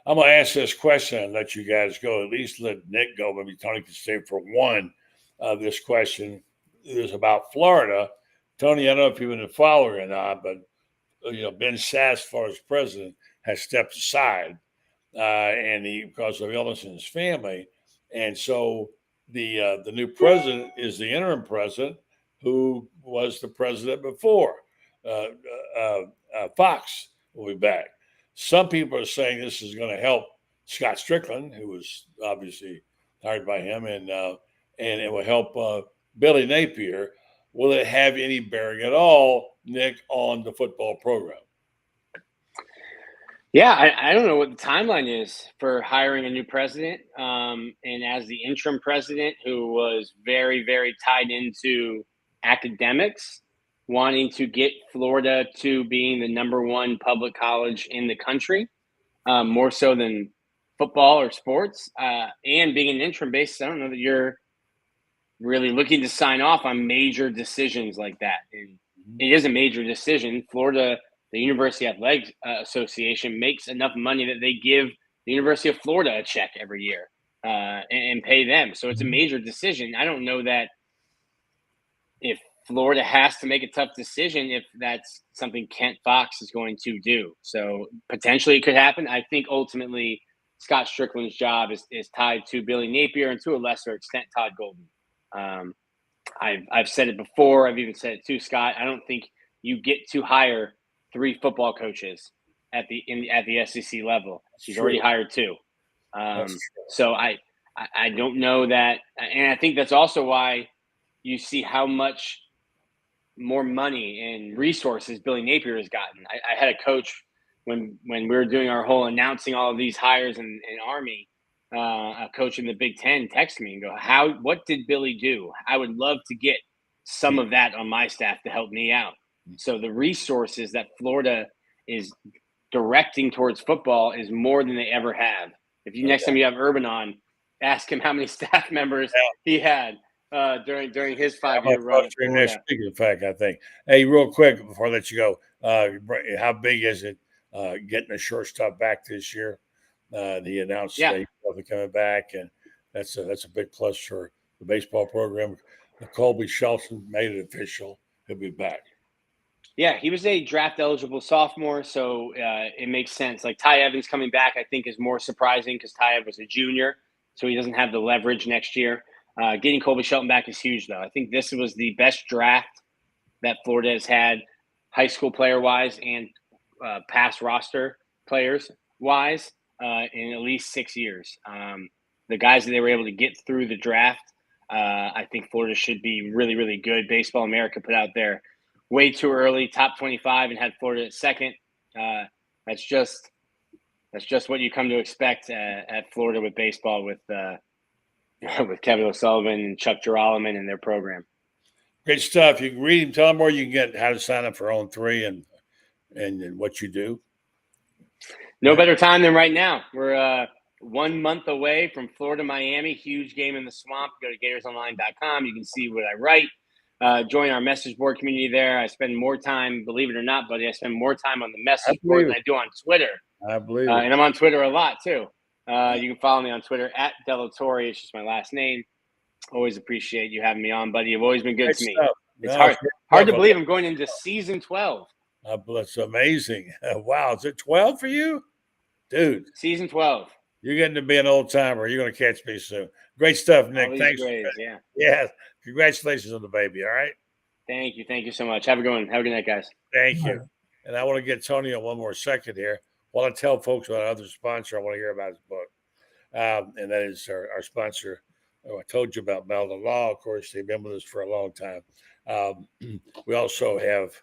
I'm going to ask this question and let you guys go. At least let Nick go. Maybe Tony can stay for one. This question is about Florida. Tony, I don't know if you've been a follower or not, but Ben Sass, as far as president, has stepped aside. And because of illness in his family, and so the new president is the interim president who was the president before. Fox will be back. Some people are saying this is going to help Scott Strickland, who was obviously hired by him, and it will help Billy Napier. Will it have any bearing at all, Nick, on the football program? Yeah, I don't know what the timeline is for hiring a new president. And as the interim president, who was very, very tied into academics, wanting to get Florida to being the #1 public college in the country, more so than football or sports, and being an interim basis, I don't know that you're really looking to sign off on major decisions like that. And it is a major decision. Florida the University Athletic Association makes enough money that they give the University of Florida a check every year and pay them. So it's a major decision. I don't know that if Florida has to make a tough decision, if that's something Kent Fox is going to do. So potentially it could happen. I think ultimately Scott Strickland's job is tied to Billy Napier and to a lesser extent Todd Golden. I've said it before. I've even said it to Scott. I don't think you get to hire 3 football coaches at the SEC level. He's already hired 2. So I don't know that, and I think that's also why you see how much more money and resources Billy Napier has gotten. I had a coach when we were doing our whole announcing all of these hires in Army. A coach in the Big Ten text me and go, what did Billy do? I would love to get some of that on my staff to help me out. So the resources that Florida is directing towards football is more than they ever have. If you next time you have Urban on, ask him how many staff members he had during his 5-year run. Speaking of fact, I think. Hey, real quick before I let you go, how big is it getting the shortstop back this year? He announced that he'll be coming back, and that's a big plus for the baseball program. Colby Shelton made it official; he'll be back. Yeah, he was a draft eligible sophomore, so it makes sense. Like Ty Evans coming back, I think is more surprising because Ty Evans was a junior, so he doesn't have the leverage next year. Getting Colby Shelton back is huge, though. I think this was the best draft that Florida has had, high school player wise and past roster players wise. In at least 6 years. The guys that they were able to get through the draft, I think Florida should be really, really good. Baseball America put out there way too early, top 25, and had Florida at second. That's just what you come to expect at Florida with baseball with Kevin O'Sullivan and Chuck Girolman and their program. Great stuff. You can read them. Tell them where you can get how to sign up for On 3 and what you do. No better time than right now. We're 1 month away from Florida, Miami. Huge game in the swamp. Go to GatorsOnline.com. You can see what I write. Join our message board community there. I spend more time, believe it or not, buddy, I spend more time on the message board than I do on Twitter. I believe it. And I'm on Twitter a lot, too. You can follow me on Twitter at Torre. It's just my last name. Always appreciate you having me on, buddy. You've always been good to me. It's hard to believe I'm going into season 12. That's amazing. Wow. Is it 12 for you? Dude. Season 12. You're getting to be an old timer. You're going to catch me soon. Great stuff, Nick. Thanks. Yeah. Congratulations on the baby. All right. Thank you. Thank you so much. Have a good one. Have a good night, guys. Thank you. And I want to get Tony on one more second here. While I tell folks about our other sponsor, I want to hear about his book. And that is our sponsor. I told you about Meldon Law. Of course, they've been with us for a long time. We also have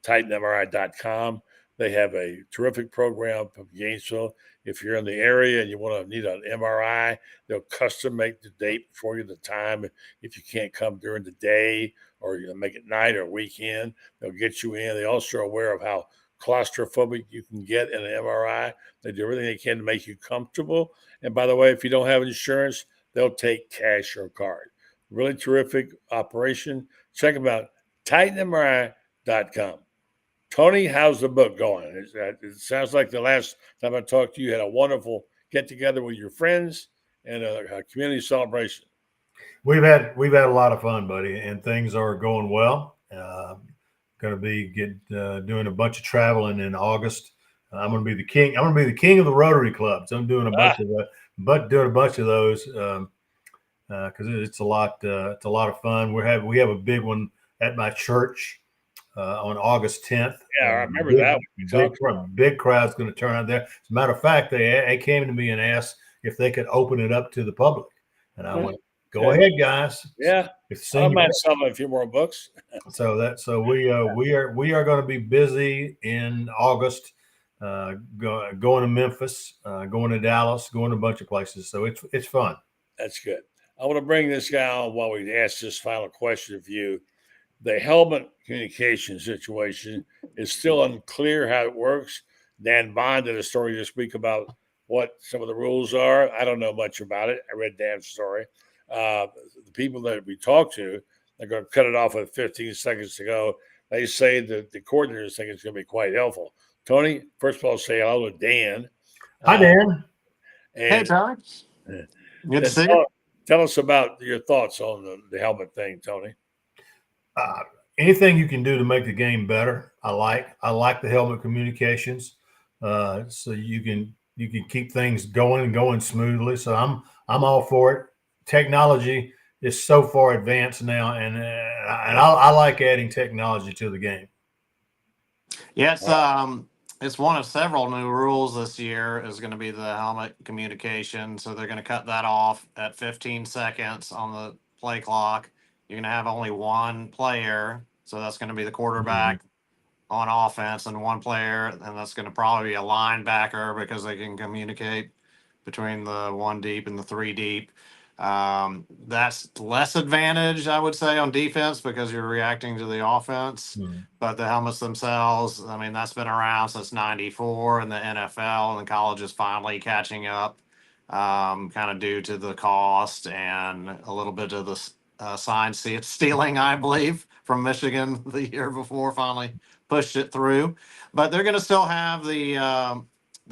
TitanMRI.com. They have a terrific program from Gainesville. If you're in the area and you want to need an MRI, they'll custom make the date for you, the time. If you can't come during the day or make it night or weekend, they'll get you in. They also are aware of how claustrophobic you can get in an MRI. They do everything they can to make you comfortable. And by the way, if you don't have insurance, they'll take cash or card. Really terrific operation. Check them out, TitanMRI.com. Tony, how's the book going? It sounds like the last time I talked to you, you had a wonderful get-together with your friends and a community celebration. We've had a lot of fun, buddy, and things are going well. Going to be doing a bunch of traveling in August. I'm going to be the king. I'm going to be the king of the Rotary clubs. I'm doing a bunch of those because it's a lot. It's a lot of fun. We have a big one at my church on August 10th. Yeah, I remember that. Big crowd's going to turn out there. As a matter of fact, they came to me and asked if they could open it up to the public, and I went, "Go ahead, guys." Yeah, I might sell a few more books. So we are going to be busy in August, going to Memphis, going to Dallas, going to a bunch of places. So it's fun. That's good. I want to bring this guy on while we ask this final question of you. The helmet communication situation is still unclear how it works. Dan Bond did a story this week about what some of the rules are. I don't know much about it. I read Dan's story. The people that we talked to, they're going to cut it off with 15 seconds to go. they say that the coordinators think it's going to be quite helpful. Tony, first of all, say hello to Dan. Hi, Dan. Hey, And Tony. Good to see tell, you. tell us about your thoughts on the helmet thing, Tony. Anything you can do to make the game better, I like the helmet communications, so you can keep things going smoothly. So I'm all for it. Technology is so far advanced now, and I like adding technology to the game. Yeah, it's one of several new rules this year is going to be the helmet communication. So they're going to cut that off at 15 seconds on the play clock. You're going to have only one player, so that's going to be the quarterback on offense, and one player, and that's going to probably be a linebacker because they can communicate between the one deep and the three deep. That's less advantage, I would say, on defense because you're reacting to the offense. But the helmets themselves, I mean, that's been around since '94 in the NFL, and the college is finally catching up, kind of due to the cost and a little bit of the sign stealing, I believe, from Michigan the year before finally pushed it through. But they're going to still have the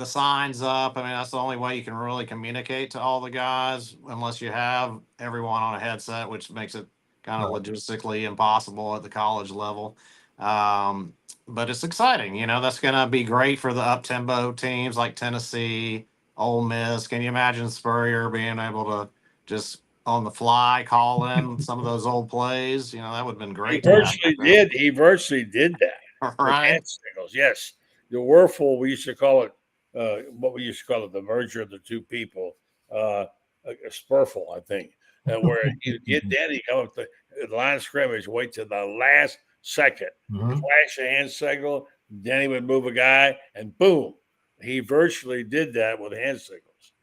signs up. I mean, that's the only way you can really communicate to all the guys unless you have everyone on a headset, which makes it kind of logistically impossible at the college level. But it's exciting. You know, that's going to be great for the up-tempo teams like Tennessee, Ole Miss. Can you imagine Spurrier being able to just on the fly call in some of those old plays? You know, that would have been great. He virtually did that. Right. Hand signals, yes. The Werfel, we used to call it, the merger of the two people, a spurful, I think, where you get Danny come up the line of scrimmage, wait till the last second, flash a hand signal, Danny would move a guy, and boom, he virtually did that with hand signals.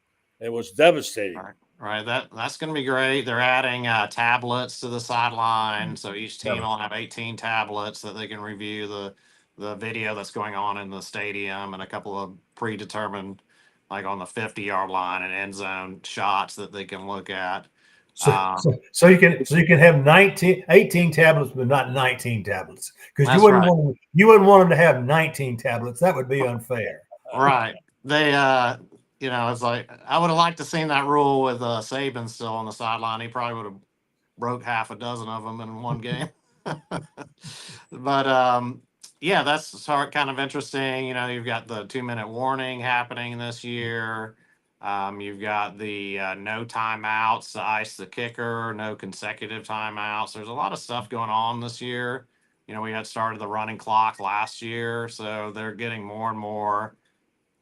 It was devastating. Right. That's going to be great. They're adding tablets to the sideline, so each team will have 18 tablets that they can review the video that's going on in the stadium, and a couple of predetermined, like on the 50-yard line and end zone shots that they can look at. So you can have 18 tablets, but not 19 tablets, because you wouldn't want them to have 19 tablets. That would be unfair. Right. They you know, it's like I would have liked to seen that rule with Saban still on the sideline. He probably would have broke half a dozen of them in one game. But yeah, that's kind of interesting. You know, you've got the 2-minute warning happening this year. You've got the no timeouts to ice the kicker, no consecutive timeouts. There's a lot of stuff going on this year. You know, we had started the running clock last year, so they're getting more and more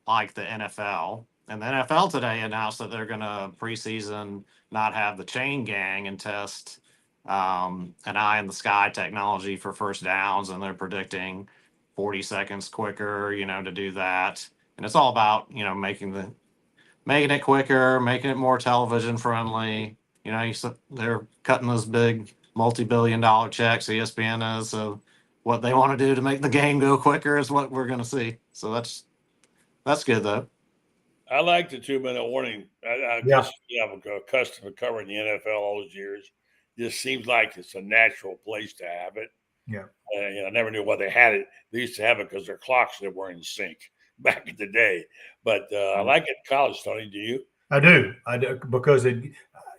like the NFL. And the NFL today announced that they're going to preseason not have the chain gang and test an eye in the sky technology for first downs, and they're predicting 40 seconds quicker, you know, to do that. And it's all about, you know, making it quicker, making it more television friendly. You know, they're cutting those big multi-billion-dollar checks, ESPN is. So what they want to do to make the game go quicker is what we're going to see. So that's good, though. I like the 2-minute warning. I guess I'm accustomed to covering the NFL all those years. This seems like it's a natural place to have it. Yeah. I never knew why they had it. They used to have it because their clocks that were in sync back in the day. But I like it in college, Tony. Do you? I do because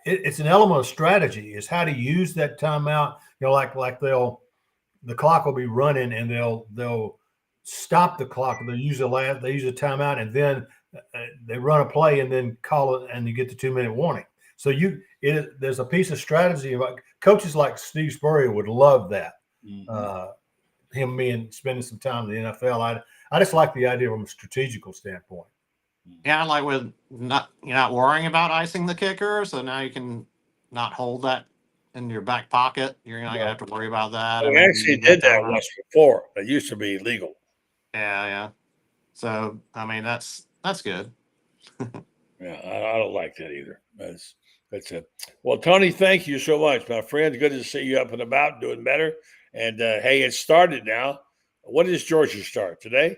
it's an element of strategy. Is how to use that timeout. You know, like the clock will be running and they'll stop the clock. They use a timeout, and then they run a play and then call it, and you get the 2-minute warning. So there's a piece of strategy. Coaches like Steve Spurrier would love that. Him spending some time in the NFL. I just like the idea from a strategical standpoint. Yeah, like you're not worrying about icing the kicker, so now you can not hold that in your back pocket. You're not gonna have to worry about that. We actually did that once before. It used to be illegal. Yeah. So I mean, that's good. Yeah, I don't like that either. That's it. Well, Tony, thank you so much, my friend. Good to see you up and about, doing better. And hey, it started now. When does Georgia start? Today?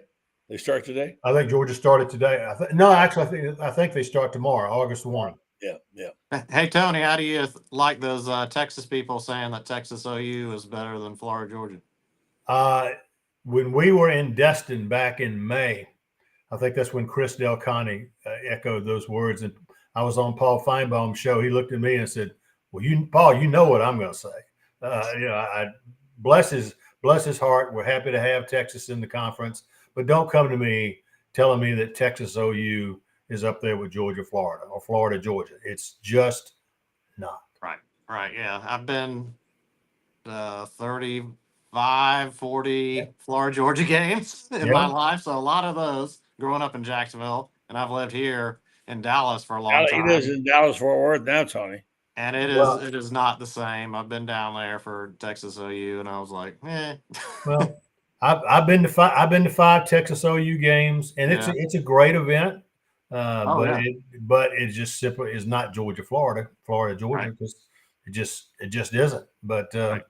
They start today? I think Georgia started today. I think they start tomorrow, August 1. Yeah. Hey, Tony, how do you like those Texas people saying that Texas OU is better than Florida Georgia? When we were in Destin back in May, I think that's when Chris Del Conte echoed those words. And I was on Paul Feinbaum's show. He looked at me and said, "Well, Paul, you know what I'm going to say." I bless his heart. We're happy to have Texas in the conference, but don't come to me telling me that Texas OU is up there with Georgia, Florida, or Florida, Georgia. It's just not. Right. Yeah. I've been 35, 40 Florida, Georgia games in my life. So a lot of those growing up in Jacksonville, and I've lived here in Dallas for a long He time. lives in Dallas Fort Worth now, Tony. And it is not the same. I've been down there for Texas OU, and I was like, eh. Well, I've been to five Texas OU games, and it's a great event. But it just simply is not Georgia, Georgia, because it just isn't. But we're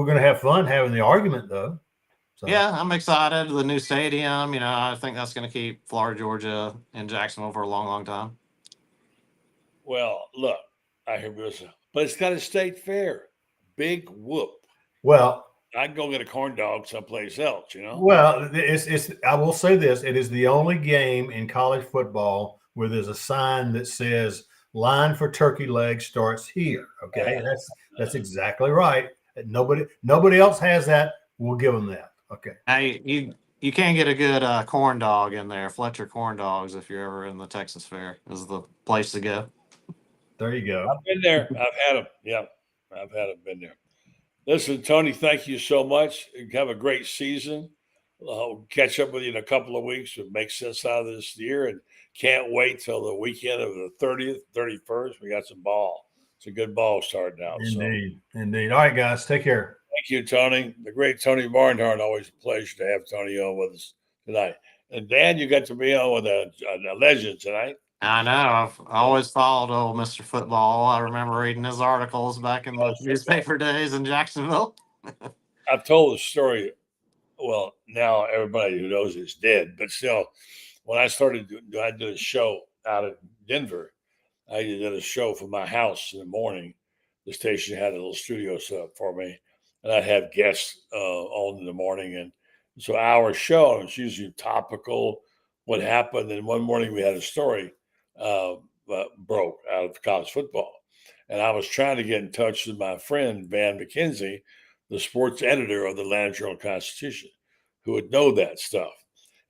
gonna have fun having the argument though. So. Yeah, I'm excited. The new stadium, I think that's going to keep Florida, Georgia, and Jacksonville for a long, long time. Well, look, I hear this, but it's got a state fair. Big whoop. Well, I'd go get a corn dog someplace else, Well, it's. I will say this: it is the only game in college football where there's a sign that says "Line for turkey leg starts here." Okay, that's exactly right. Nobody else has that. We'll give them that. Okay. Hey, you can't get a good corn dog in there. Fletcher Corn Dogs, if you're ever in the Texas Fair, is the place to go. There you go. I've been there. I've had them. Yeah, I've had them. Been there. Listen, Tony, thank you so much. Have a great season. I'll catch up with you in a couple of weeks. It makes sense out of this year, and can't wait till the weekend of the 30th, 31st. We got some ball. It's a good ball starting out. Indeed. All right, guys, take care. Thank you, Tony. The great Tony Barnhart. Always a pleasure to have Tony on with us tonight. And Dan, you got to be on with a legend tonight. I know. I've always followed old Mr. Football. I remember reading his articles back in the newspaper days in Jacksonville. I've told the story. Well, now everybody who knows it's dead, but still, when I started, I did a show out of Denver. I did a show from my house in the morning. The station had a little studio set up for me, and I'd have guests on in the morning. And so our show, and it's usually topical, what happened. And one morning we had a story broke out of college football. And I was trying to get in touch with my friend, Van McKenzie, the sports editor of the Atlanta Journal-Constitution, who would know that stuff.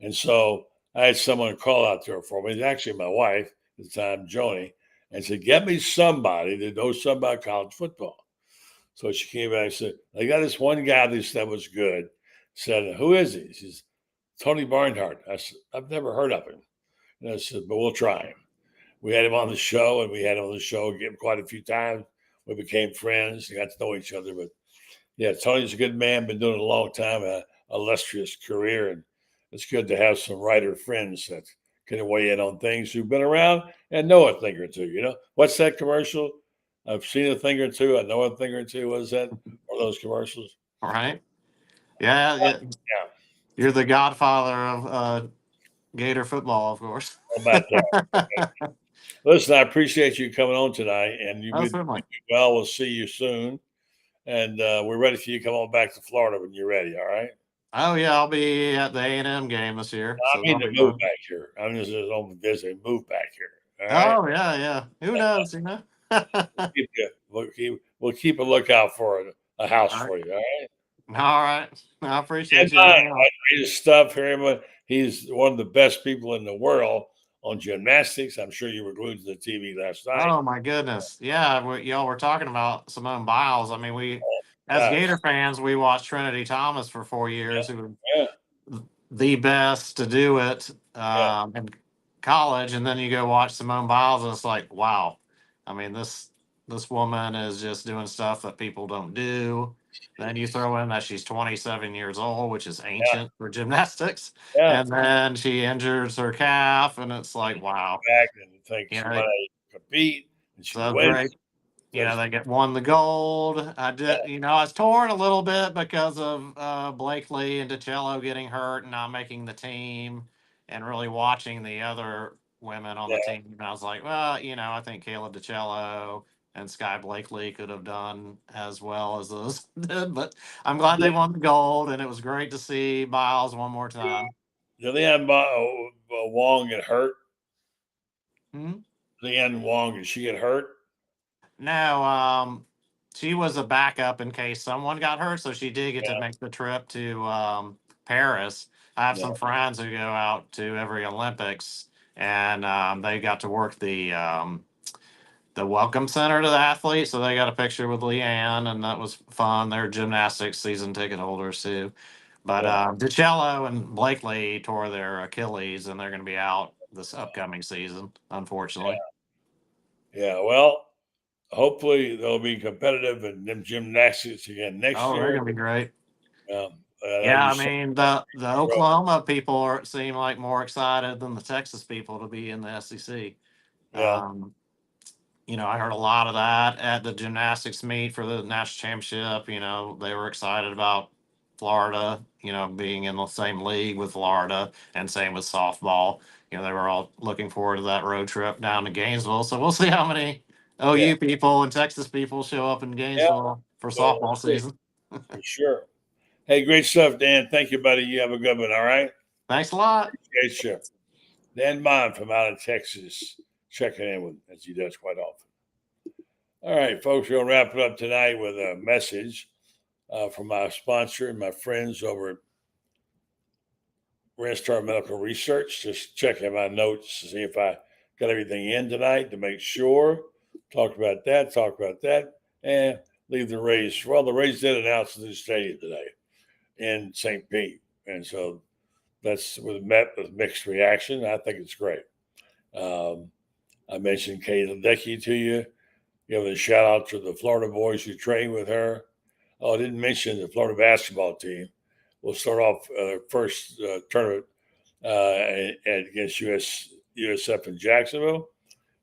And so I had someone call out there for me. It's actually my wife at the time, Joni, and said, "Get me somebody that knows something about college football." So she came back and said, "I got this one guy that was good." Said, "Who is he?" She says, "Tony Barnhart." I said, "I've never heard of him." And I said, "But we'll try him." We had him on the show, and we had him on the show quite a few times. We became friends. We got to know each other. But yeah, Tony's a good man, been doing it a long time, an illustrious career. And it's good to have some writer friends that can weigh in on things who've been around and know a thing or two. What's that commercial? I've seen a thing or two. I know a thing or two. What is that? One of those commercials? All right. Yeah. You're the godfather of Gator football, of course. How about that? Listen, I appreciate you coming on tonight, and you do well. We'll see you soon, and we're ready for you to come on back to Florida when you're ready. All right? Oh yeah, I'll be at the A&M game this year. I mean to move back here. I'm just on visit. Move back here. All right? Oh yeah. Who knows? We'll keep a lookout for a house for you. All right. I appreciate you. I read his stuff here. He's one of the best people in the world on gymnastics. I'm sure you were glued to the TV last night. Oh my goodness. Yeah. Y'all were talking about Simone Biles. I mean, as Gator fans, we watched Trinity Thomas for 4 years, who was the best to do it in college. And then you go watch Simone Biles and it's like, wow. I mean, this woman is just doing stuff that people don't do. Then you throw in that she's 27 years old, which is ancient for gymnastics. Yeah. And then she injures her calf, and it's like, wow. Compete. And she wins. Great. They won the gold. I was torn a little bit because of Blakely and DiCello getting hurt and not making the team, and really watching the other women on the team. And I was like, well, I think Kayla DiCello and Sky Blakely could have done as well as those did. But I'm glad they won the gold, and it was great to see Miles one more time. Did Leanne Wong get hurt? Hmm? Leanne Wong, did she get hurt? No, she was a backup in case someone got hurt, so she did get to make the trip to Paris. I have some friends who go out to every Olympics, and they got to work the welcome center to the athletes, so they got a picture with Leanne, and that was fun. They're gymnastics season ticket holders too. But DiCello and Blakely tore their Achilles, and they're going to be out this upcoming season, unfortunately. Yeah, well, hopefully they'll be competitive in them gymnastics again next Oh, year. they're going to be great. I Yeah, I mean the Oklahoma people seem like more excited than the Texas people to be in the SEC. Yeah. I heard a lot of that at the gymnastics meet for the national championship. They were excited about Florida, being in the same league with Florida, and same with softball. They were all looking forward to that road trip down to Gainesville. So we'll see how many OU people and Texas people show up in Gainesville for softball season. For sure. Hey, great stuff, Dan. Thank you, buddy. You have a good one. All right. Thanks a lot. Great show. Dan Bond from out of Texas checking in with, as he does quite often. All right, folks, we're going to wrap it up tonight with a message from my sponsor and my friends over at Star Medical Research. Just checking my notes to see if I got everything in tonight to make sure. Talk about that, and leave the Rays. Well, the Rays did announce the new stadium today in St. Pete, and so that's met with mixed reaction. I think it's great. I mentioned Kate Ledecky to you. Giving a shout out to the Florida boys who trained with her. Oh, I didn't mention the Florida basketball team. We'll start off first tournament against USF in Jacksonville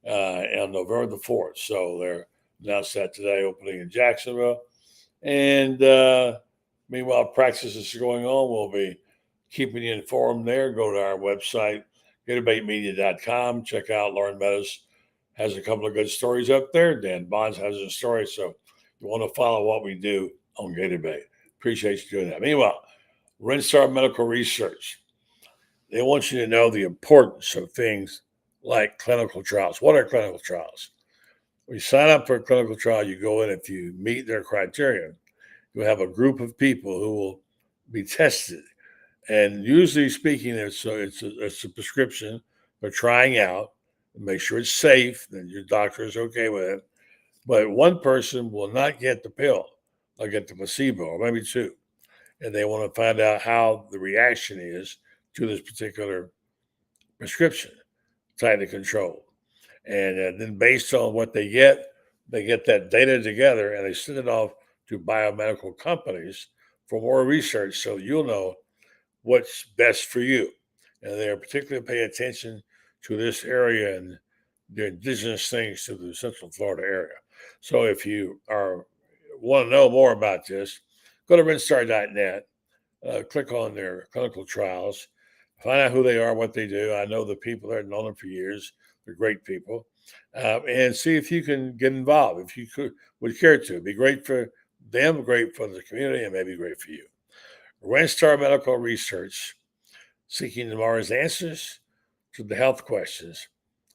on November the 4th. So they're announced that today, opening in Jacksonville. And meanwhile, practices are going on. We'll be keeping you informed there. Go to our website, GatorBaitMedia.com. Check out Lauren Meadows. Has a couple of good stories up there. Dan Bonds has a story. So you want to follow what we do on Gator Bait. Appreciate you doing that. Meanwhile, Star Medical Research. They want you to know the importance of things like clinical trials. What are clinical trials? When you sign up for a clinical trial, you go in. If you meet their criteria, you have a group of people who will be tested. And usually speaking, it's a prescription for trying out. Make sure it's safe, then your doctor is okay with it. But one person will not get the pill. They'll get the placebo, or maybe two. And they want to find out how the reaction is to this particular prescription, tightly controlled. And then based on what they get that data together and they send it off to biomedical companies for more research so you'll know what's best for you. And they're particularly paying attention to this area and the indigenous things to the Central Florida area. So if you want to know more about this, go to rinstar.net, click on their clinical trials, find out who they are, what they do. I know the people there, I've known them for years. They're great people. And see if you can get involved, if you would care to. It'd be great for them, great for the community, and maybe great for you. Star Medical Research, seeking tomorrow's answers to the health questions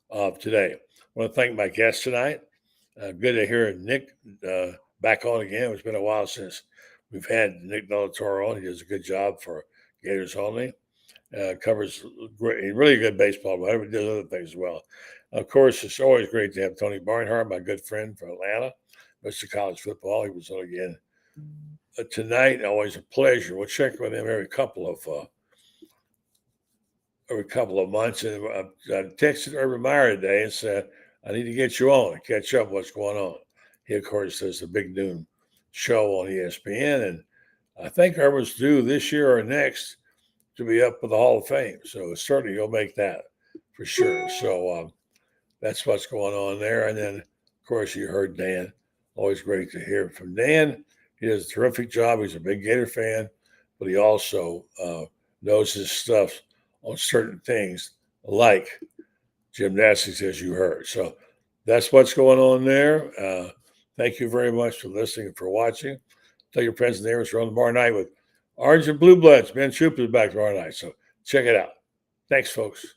of today. I want to thank my guest tonight. Good to hear Nick back on again. It's been a while since we've had Nick Torre on. He does a good job for Gators only. Covers really good baseball, but he does other things as well. Of course, it's always great to have Tony Barnhart, my good friend from Atlanta, Mr. College Football. He was on again tonight. Always a pleasure. We'll check with him every couple of months. And I texted Urban Meyer today and said, I need to get you on and catch up what's going on. He, of course, does the Big Noon show on ESPN. And I think Urban's due this year or next to be up with the Hall of Fame. So certainly he'll make that for sure. So that's what's going on there. And then, of course, you heard Dan. Always great to hear from Dan. He does a terrific job. He's a big Gator fan, but he also knows his stuff on certain things like gymnastics, as you heard. So that's what's going on there. Thank you very much for listening and for watching. Tell your friends and neighbors we're on tomorrow night with Orange and Blue Bloods. Ben Troop is back tomorrow night, so check it out. Thanks, folks.